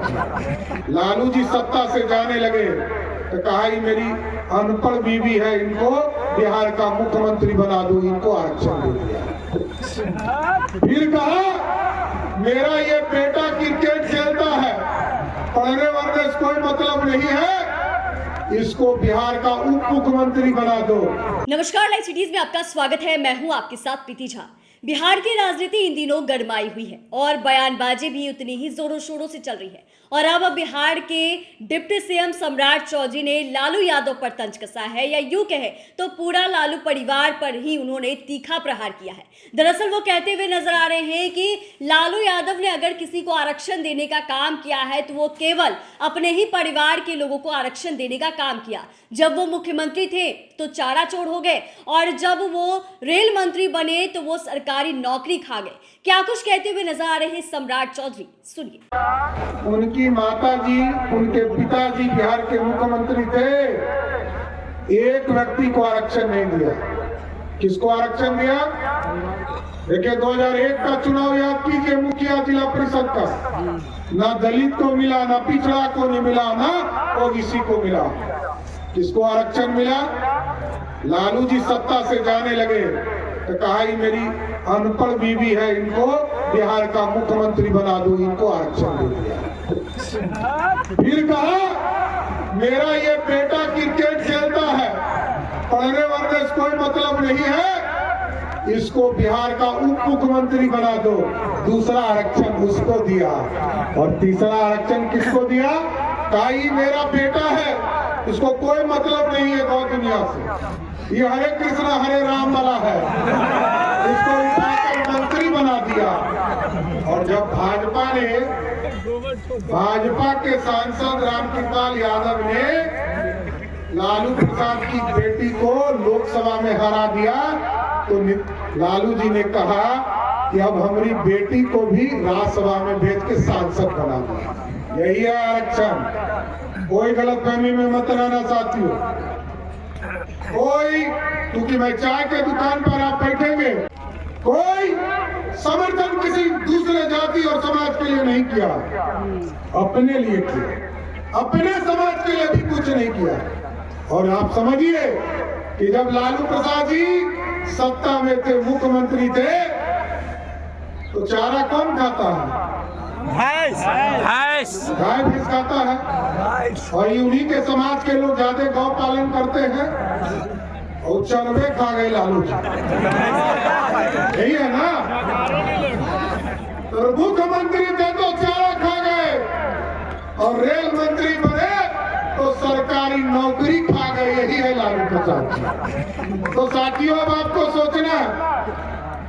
जी। लालू जी सत्ता से जाने लगे तो कहा ही मेरी अनपढ़ बीवी है, इनको बिहार का मुख्यमंत्री बना दूं, इनको आरक्षण दे दिया। फिर कहा मेरा ये बेटा क्रिकेट खेलता है, पढ़ने वढ़ने से कोई मतलब नहीं है, इसको बिहार का उप मुख्यमंत्री बना दो। नमस्कार, लाइव सिटीज में आपका स्वागत है। मैं हूं आपके साथ प्रीति झा। बिहार की राजनीति इन दिनों गरमाई हुई है और बयानबाजी भी उतनी ही जोरों शोरों से चल रही है। और अब बिहार के डिप्टी सीएम सम्राट चौधरी ने लालू यादव पर तंज कसा है, या यूं कहे तो पूरा लालू परिवार पर ही उन्होंने तीखा प्रहार किया है। दरअसल वो कहते हुए नजर आ रहे हैं कि लालू यादव ने अगर किसी को आरक्षण देने का काम किया है तो वो केवल अपने ही परिवार के लोगों को आरक्षण देने का काम किया। जब वो मुख्यमंत्री थे तो चारा चोर हो गए और जब वो रेल मंत्री बने तो वो सरकारी नौकरी खा गए। क्या कुछ कहते हुए नजर आ रहे हैं सम्राट चौधरी, सुनिए। उनकी माता जी, उनके पिताजी बिहार के मुख्यमंत्री थे, एक व्यक्ति को आरक्षण नहीं दिया। किसको आरक्षण दिया? देखिए 2001 का चुनाव याद कीजिए, मुखिया जिला परिषद का, ना दलित को मिला, ना पिछड़ा को नहीं मिला, ना ओबीसी को मिला। किसको आरक्षण मिला? लालू जी सत्ता से जाने लगे तो कहा ही मेरी अनपढ़ बीवी है, इनको बिहार का मुख्यमंत्री बना दूं, इनको आरक्षण दे दिया। फिर कहा मेरा ये बेटा क्रिकेट खेलता है, पढ़ने वढ़ने से कोई मतलब नहीं है, इसको बिहार का उप मुख्यमंत्री बना दो। दूसरा आरक्षण उसको दिया और तीसरा आरक्षण किसको दिया? कहा ही मेरा बेटा है, इसको कोई मतलब नहीं है गौ दुनिया से, ये हरे कृष्ण हरे राम वाला है, इसको उठाकर मंत्री बना दिया। और जब भाजपा के सांसद रामकृपाल यादव ने लालू प्रसाद की बेटी को लोकसभा में हरा दिया तो लालू जी ने कहा कि अब हमारी बेटी को भी राज्यसभा में भेज के सांसद बना दिया। यही है आरक्षण। कोई गलतफहमी में मत रहना साथियों। कोई, क्योंकि मैं चाय के दुकान पर आप बैठेंगे, कोई समर्थन किसी दूसरे जाति और समाज के लिए नहीं किया, अपने लिए किया, अपने समाज के लिए भी कुछ नहीं किया। और आप समझिए कि जब लालू प्रसाद जी सत्ता में थे, मुख्यमंत्री थे, तो चारा कौन खाता है? गाय भैंस खाता है। और उन्हीं के समाज के लोग ज्यादा गौ पालन करते हैं और चरवे खा गए लालू जी, यही है ना? तो मुख्यमंत्री थे तो चारा खा गए और रेल मंत्री बने तो सरकारी नौकरी खा गए। यही है लालू प्रसाद। तो साथियों अब आपको सोचना है।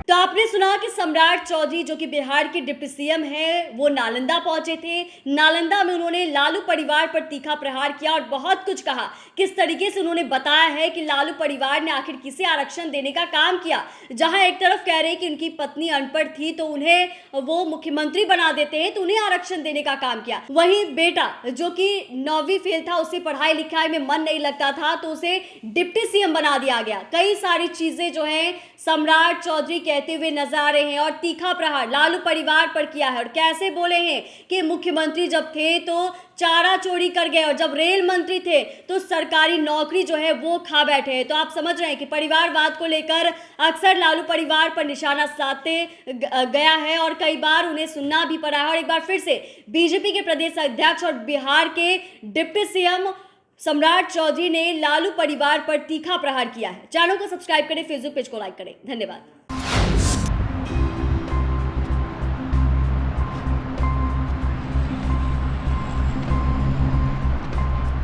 तो आपने सुना कि सम्राट चौधरी जो कि बिहार के डिप्टी सीएम हैं, वो नालंदा पहुंचे थे। नालंदा में उन्होंने लालू परिवार पर तीखा प्रहार किया और बहुत कुछ कहा। किस तरीके से उन्होंने बताया है कि लालू परिवार ने आखिर किसे आरक्षण देने का काम किया। जहां एक तरफ कह रहे हैं कि उनकी पत्नी अनपढ़ थी तो उन्हें वो मुख्यमंत्री बना देते हैं, तो उन्हें आरक्षण देने का काम किया। वहीं बेटा जो कि 9वीं फेल था, उसे पढ़ाई लिखाई में मन नहीं लगता था, तो उसे डिप्टी सीएम बना दिया गया। कई सारी चीजें जो है सम्राट चौधरी कहते हुए नजर आ रहे हैं और तीखा प्रहार लालू परिवार पर किया है। और कैसे बोले हैं कि मुख्यमंत्री जब थे तो चारा चोरी कर गए और जब रेल मंत्री थे तो सरकारी नौकरी जो है वो खा बैठे हैं। तो आप समझ रहे हैं कि परिवारवाद को लेकर अक्सर लालू परिवार पर निशाना साधते गया है और कई बार उन्हें सुनना भी पड़ा है। और एक बार फिर से बीजेपी के प्रदेश अध्यक्ष और बिहार के डिप्टी सीएम सम्राट चौधरी ने लालू परिवार पर तीखा प्रहार किया है। चैनल को सब्सक्राइब करें, फेसबुक पेज को लाइक करें। धन्यवाद।